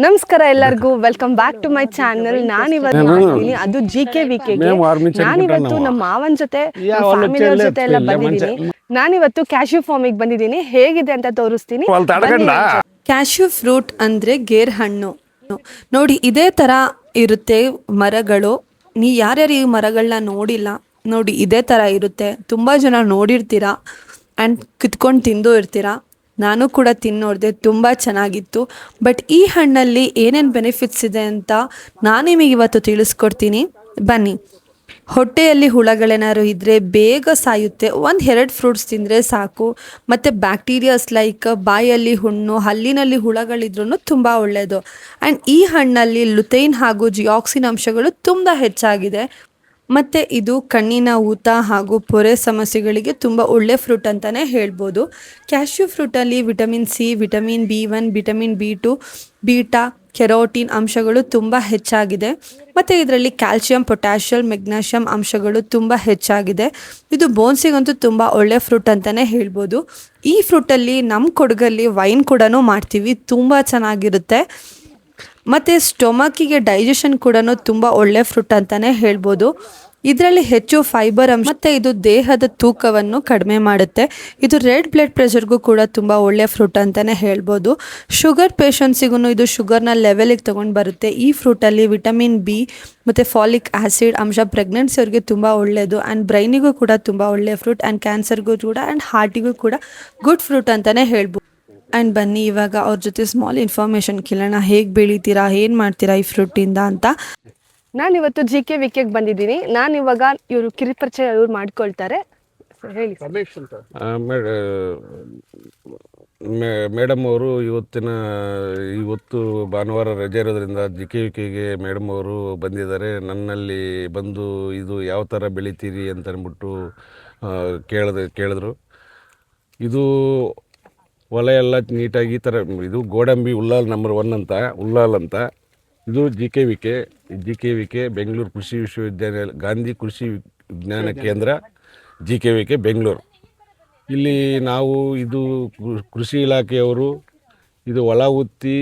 ನಮಸ್ಕಾರ ಎಲ್ಲರಿಗೂ, welcome back to my channel. ನಾನಿವತ್ತು ಮಾಡ್ತೀನಿ ಅದು GKVK. ನಾನಿವತ್ತು ನಮ್ಮ ಮಾವನ ಜೊತೆ ಫ್ಯಾಮಿಲಿಯವ್ರ ಜೊತೆ ಎಲ್ಲ ಬಂದಿದ್ದೀನಿ. ನಾನಿವತ್ತು ಕ್ಯಾಶ್ಯೂ ಫಾರ್ಮಿಗೆ ಬಂದಿದ್ದೀನಿ. ಹೇಗಿದೆ ಅಂತ ತೋರಿಸ್ತೀನಿ. ಕ್ಯಾಶ್ಯೂ ಫ್ರೂಟ್ ಅಂದ್ರೆ ಗೇರ್ ಹಣ್ಣು ನೋಡಿ, ಇದೇ ತರ ಇರುತ್ತೆ ಮರಗಳು. ಯಾರ್ಯಾರು ಈ ಮರಗಳನ್ನ ನೋಡಿಲ್ಲ ನೋಡಿ, ಇದೇ ತರ ಇರುತ್ತೆ. ತುಂಬಾ ಜನ ನೋಡಿರ್ತೀರಾ ಆ್ಯಂಡ್ ಕಿತ್ಕೊಂಡು ತಿಂದು ಇರ್ತೀರಾ. ನಾನು ಕೂಡ ತಿನ್ನೋಡಿದೆ, ತುಂಬ ಚೆನ್ನಾಗಿತ್ತು. ಬಟ್ ಈ ಹಣ್ಣಲ್ಲಿ ಏನೇನು ಬೆನಿಫಿಟ್ಸ್ ಇದೆ ಅಂತ ನಾನು ನಿಮಗೆ ಇವತ್ತು ತಿಳಿಸ್ಕೊಡ್ತೀನಿ. ಬನ್ನಿ. ಹೊಟ್ಟೆಯಲ್ಲಿ ಹುಳಗಳೇನಾದ್ರು ಇದ್ದರೆ ಬೇಗ ಸಾಯುತ್ತೆ. 1-2 ಫ್ರೂಟ್ಸ್ ತಿಂದರೆ ಸಾಕು. ಮತ್ತು ಬ್ಯಾಕ್ಟೀರಿಯಾಸ್ ಲೈಕ್ ಬಾಯಲ್ಲಿ ಹುಣ್ಣು, ಹಲ್ಲಿನಲ್ಲಿ ಹುಳಗಳಿದ್ರೂ ತುಂಬ ಒಳ್ಳೆಯದು. ಆ್ಯಂಡ್ ಈ ಹಣ್ಣಲ್ಲಿ ಲುತೈನ್ ಹಾಗೂ ಜಿಯಾಕ್ಸಿನ್ ಅಂಶಗಳು ತುಂಬ ಹೆಚ್ಚಾಗಿದೆ. ಮತ್ತು ಇದು ಕಣ್ಣಿನ ಊತ ಹಾಗೂ ಪೊರೆ ಸಮಸ್ಯೆಗಳಿಗೆ ತುಂಬ ಒಳ್ಳೆ ಫ್ರೂಟ್ ಅಂತಲೇ ಹೇಳ್ಬೋದು. ಕ್ಯಾಶ್ಯೂ ಫ್ರೂಟಲ್ಲಿ vitamin C, vitamin B1, vitamin B2, beta carotene ಅಂಶಗಳು ತುಂಬ ಹೆಚ್ಚಾಗಿದೆ. ಮತ್ತು ಇದರಲ್ಲಿ ಕ್ಯಾಲ್ಶಿಯಂ, ಪೊಟ್ಯಾಷಿಯಂ, ಮೆಗ್ನೀಷಿಯಂ ಅಂಶಗಳು ತುಂಬ ಹೆಚ್ಚಾಗಿದೆ. ಇದು ಬೋನ್ಸಿಗಂತೂ ತುಂಬ ಒಳ್ಳೆ ಫ್ರೂಟ್ ಅಂತಲೇ ಹೇಳ್ಬೋದು. ಈ ಫ್ರೂಟಲ್ಲಿ ನಮ್ಮ ಕೊಡಗಲ್ಲಿ ವೈನ್ ಕೂಡ ಮಾಡ್ತೀವಿ, ತುಂಬ ಚೆನ್ನಾಗಿರುತ್ತೆ. ಮತ್ತು ಸ್ಟೊಮಕಿಗೆ ಡೈಜೆಷನ್ ಕೂಡ ತುಂಬ ಒಳ್ಳೆ ಫ್ರೂಟ್ ಅಂತಲೇ ಹೇಳ್ಬೋದು. ಇದರಲ್ಲಿ ಹೆಚ್ಚು ಫೈಬರ್ ಅಂಶ ಮತ್ತು ಇದು ದೇಹದ ತೂಕವನ್ನು ಕಡಿಮೆ ಮಾಡುತ್ತೆ. ಇದು ರೆಡ್ ಬ್ಲಡ್ ಪ್ರೆಷರ್ಗೂ ಕೂಡ ತುಂಬ ಒಳ್ಳೆ ಫ್ರೂಟ್ ಅಂತಲೇ ಹೇಳ್ಬೋದು. ಶುಗರ್ ಪೇಷಂಟ್ಸಿಗೂ ಇದು ಶುಗರ್ನ ಲೆವೆಲಿಗೆ ತೊಗೊಂಡು ಬರುತ್ತೆ. ಈ ಫ್ರೂಟಲ್ಲಿ ವಿಟಮಿನ್ B ಮತ್ತು ಫಾಲಿಕ್ ಆ್ಯಸಿಡ್ ಅಂಶ ಪ್ರೆಗ್ನೆನ್ಸಿಯವ್ರಿಗೆ ತುಂಬ ಒಳ್ಳೆಯದು. ಆ್ಯಂಡ್ ಬ್ರೈನಿಗೂ ಕೂಡ ತುಂಬ ಒಳ್ಳೆಯ ಫ್ರೂಟ್. ಆ್ಯಂಡ್ ಕ್ಯಾನ್ಸರ್ಗೂ ಕೂಡ ಆ್ಯಂಡ್ ಹಾರ್ಟಿಗೂ ಕೂಡ ಗುಡ್ ಫ್ರೂಟ್ ಅಂತಲೇ ಹೇಳ್ಬೋದು. ಆ್ಯಂಡ್ ಬನ್ನಿ ಇವಾಗ ಅವ್ರ ಜೊತೆ ಸ್ಮಾಲ್ ಇನ್ಫಾರ್ಮೇಷನ್ ಕೇಳೋಣ. ಹೇಗೆ ಬೆಳಿತೀರಾ, ಏನು ಮಾಡ್ತೀರಾ ಈ ಫ್ರೂಟಿಂದ ಅಂತ. ನಾನಿವತ್ತು GKVK ಬಂದಿದ್ದೀನಿ. ನಾನಿವಾಗ ಇವರು ಕಿರಿಪರಿಚಯ ಇವ್ರು ಮಾಡ್ಕೊಳ್ತಾರೆ. ಹೇಳಿ ಮೇಡಮ್ ಅವರು ಇವತ್ತು ಭಾನುವಾರ ರಜೆ ಇರೋದ್ರಿಂದ GKVKಗೆ ಮೇಡಮ್ ಅವರು ಬಂದಿದ್ದಾರೆ. ನನ್ನಲ್ಲಿ ಬಂದು ಇದು ಯಾವ ಥರ ಬೆಳಿತೀರಿ ಅಂತ ಅಂದ್ಬಿಟ್ಟು ಕೇಳಿದ್ರು. ಇದು ಹೊಲ ಎಲ್ಲ ನೀಟಾಗಿ ಈ ಥರ, ಇದು ಗೋಡಂಬಿ ಉಲ್ಲಾಲ್ ನಂಬರ್ 1 ಅಂತ, ಉಲ್ಲಾಲ್ ಅಂತ. ಇದು GKVK ಬೆಂಗಳೂರು ಕೃಷಿ ವಿಶ್ವವಿದ್ಯಾಲಯ, ಗಾಂಧಿ ಕೃಷಿ ವಿಜ್ಞಾನ ಕೇಂದ್ರ, GKVK ಬೆಂಗಳೂರು. ಇಲ್ಲಿ ನಾವು ಇದು ಕೃಷಿ ಇಲಾಖೆಯವರು ಇದು ಹೊಲ ಉತ್ತಿ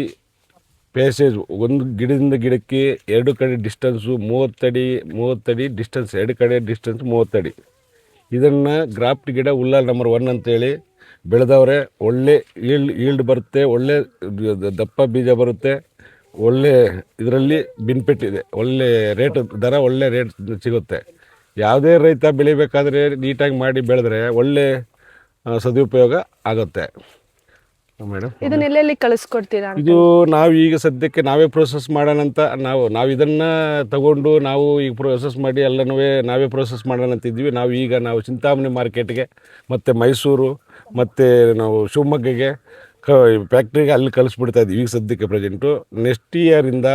ಪ್ಯಾಸೇಜ್, ಒಂದು ಗಿಡದಿಂದ ಗಿಡಕ್ಕೆ 2 ಕಡೆ ಡಿಸ್ಟೆನ್ಸು 30 ಅಡಿ ಡಿಸ್ಟೆನ್ಸ್, 2 ಕಡೆ ಡಿಸ್ಟೆನ್ಸ್ 30 ಅಡಿ. ಇದನ್ನು ಗ್ರಾಫ್ಟ್ ಗಿಡ ಉಲ್ಲಾಲ್ ನಂಬರ್ 1 ಅಂತೇಳಿ ಬೆಳೆದವ್ರೆ. ಒಳ್ಳೆ ಈಲ್ಡ್ ಬರುತ್ತೆ, ಒಳ್ಳೆ ದಪ್ಪ ಬೀಜ ಬರುತ್ತೆ, ಒಳ್ಳೆ ಇದರಲ್ಲಿ ಬೆನಿಫಿಟ್ ಇದೆ, ಒಳ್ಳೆ ಒಳ್ಳೆ ರೇಟ್ ಸಿಗುತ್ತೆ. ಯಾವುದೇ ರೈತ ಬೆಳಿಬೇಕಾದ್ರೆ ನೀಟಾಗಿ ಮಾಡಿ ಬೆಳೆದ್ರೆ ಒಳ್ಳೆ ಸದುಪಯೋಗ ಆಗುತ್ತೆ ಮೇಡಮ್. ಇದನ್ನೆಲ್ಲೆಲ್ಲಿ ಕಳಿಸ್ಕೊಡ್ತೀರಾ? ಇದು ನಾವು ಈಗ ಸದ್ಯಕ್ಕೆ ನಾವೇ ಪ್ರೋಸೆಸ್ ಮಾಡೋಣ ಅಂತ ನಾವು ಇದನ್ನು ತಗೊಂಡು ನಾವು ಈಗ ಪ್ರೋಸೆಸ್ ಮಾಡಿ ಎಲ್ಲನೂ ನಾವೇ ಪ್ರೋಸೆಸ್ ಮಾಡೋಣ ಅಂತಿದ್ವಿ. ನಾವು ಚಿಂತಾಮಣಿ ಮಾರ್ಕೆಟ್ಗೆ ಮತ್ತು ಮೈಸೂರು ಮತ್ತು ನಾವು ಶಿವಮೊಗ್ಗಗೆ ಫ್ಯಾಕ್ಟ್ರಿಗೆ ಅಲ್ಲಿ ಕಳಿಸ್ಬಿಡ್ತಾ ಇದ್ದೀವಿ ಈಗ ಸದ್ಯಕ್ಕೆ ಪ್ರೆಸೆಂಟು. ನೆಕ್ಸ್ಟ್ ಇಯರಿಂದ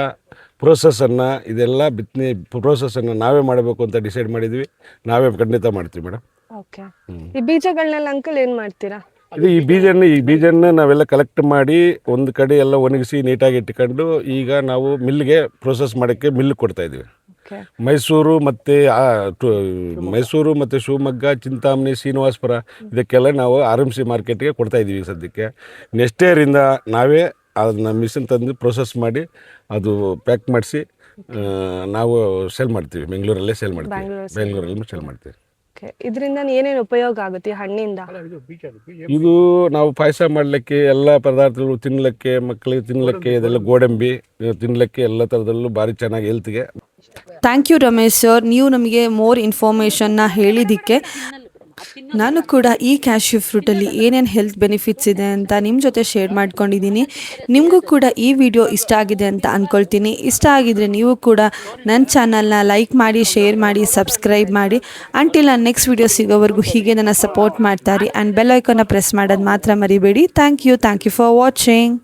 ಪ್ರೋಸೆಸ್ಸನ್ನು ಇದೆಲ್ಲ ಬಿತ್ತನೆ ಪ್ರೋಸೆಸ್ಸನ್ನು ನಾವೇ ಮಾಡಬೇಕು ಅಂತ ಡಿಸೈಡ್ ಮಾಡಿದ್ವಿ. ನಾವೇ ಖಂಡಿತ ಮಾಡ್ತೀವಿ ಮೇಡಮ್. ಓಕೆ. ಈ ಬೀಜಗಳನ್ನೆಲ್ಲ ಅಂಕಲ್ ಏನು ಮಾಡ್ತೀರಾ? ಇದು ಈ ಬೀಜನ ನಾವೆಲ್ಲ ಕಲೆಕ್ಟ್ ಮಾಡಿ ಒಂದು ಕಡೆ ಎಲ್ಲ ಒಣಗಿಸಿ ನೀಟಾಗಿ ಇಟ್ಕೊಂಡು ಈಗ ನಾವು ಮಿಲ್ಗೆ ಪ್ರೋಸೆಸ್ ಮಾಡೋಕ್ಕೆ ಮಿಲ್ಗೆ ಕೊಡ್ತಾಯಿದ್ದೀವಿ. ಮೈಸೂರು ಮತ್ತು ಶಿವಮೊಗ್ಗ, ಚಿಂತಾಮಣಿ, ಶ್ರೀನಿವಾಸಪುರ ಇದಕ್ಕೆಲ್ಲ ನಾವು RMC ಮಾರ್ಕೆಟ್ಗೆ ಕೊಡ್ತಾಯಿದ್ದೀವಿ ಸದ್ಯಕ್ಕೆ. ನೆಕ್ಸ್ಟ್ ಇಯರಿಂದ ನಾವೇ ಅದನ್ನ ಮಿಷನ್ ತಂದು ಪ್ರೋಸೆಸ್ ಮಾಡಿ ಅದು ಪ್ಯಾಕ್ ಮಾಡಿಸಿ ನಾವು ಸೇಲ್ ಮಾಡ್ತೀವಿ. ಬೆಂಗಳೂರಲ್ಲಿ ಸೇಲ್ ಮಾಡ್ತೀವಿ. ಇದರಿಂದ ಏನೇನು ಉಪಯೋಗ ಆಗುತ್ತೆ ಹಣ್ಣಿಂದ? ಇದು ನಾವು ಪಾಯಸ ಮಾಡಲಿಕ್ಕೆ, ಎಲ್ಲ ಪದಾರ್ಥಗಳು ತಿನ್ನಲಿಕ್ಕೆ, ಮಕ್ಕಳಿಗೆ ತಿನ್ನಲಿಕ್ಕೆ, ಇದೆಲ್ಲ ಗೋಡಂಬಿ ತಿನ್ನಲಿಕ್ಕೆ ಎಲ್ಲ ಥರದಲ್ಲೂ ಭಾರಿ ಚೆನ್ನಾಗಿ ಹೆಲ್ತ್ಗೆ. ಥ್ಯಾಂಕ್ ಯು ರಮೇಶ್ ಸರ್, ನೀವು ನಮಗೆ ಮೋರ್ ಇನ್ಫಾರ್ಮೇಷನ್ನ ಹೇಳಿದ್ದಕ್ಕೆ. ನಾನು ಕೂಡ ಈ ಕ್ಯಾಶ್ಯೂ ಫ್ರೂಟಲ್ಲಿ ಏನೇನು ಹೆಲ್ತ್ ಬೆನಿಫಿಟ್ಸ್ ಇದೆ ಅಂತ ನಿಮ್ಮ ಜೊತೆ ಶೇರ್ ಮಾಡ್ಕೊಂಡಿದ್ದೀನಿ. ನಿಮಗೂ ಕೂಡ ಈ ವಿಡಿಯೋ ಇಷ್ಟ ಆಗಿದೆ ಅಂತ ಅಂದ್ಕೊಳ್ತೀನಿ. ಇಷ್ಟ ಆಗಿದರೆ ನೀವು ಕೂಡ ನನ್ನ ಚಾನಲ್ನ ಲೈಕ್ ಮಾಡಿ, ಶೇರ್ ಮಾಡಿ, ಸಬ್ಸ್ಕ್ರೈಬ್ ಮಾಡಿ. ಅಂಟಿಲ್ ನಾನು ನೆಕ್ಸ್ಟ್ ವಿಡಿಯೋ ಸಿಗೋವರೆಗೂ ಹೀಗೆ ನನ್ನ ಸಪೋರ್ಟ್ ಮಾಡ್ತಾರೆ. ಆ್ಯಂಡ್ ಬೆಲ್ ಐಕಾನ್ನ ಪ್ರೆಸ್ ಮಾಡೋದು ಮಾತ್ರ ಮರಿಬೇಡಿ. Thank you for watching.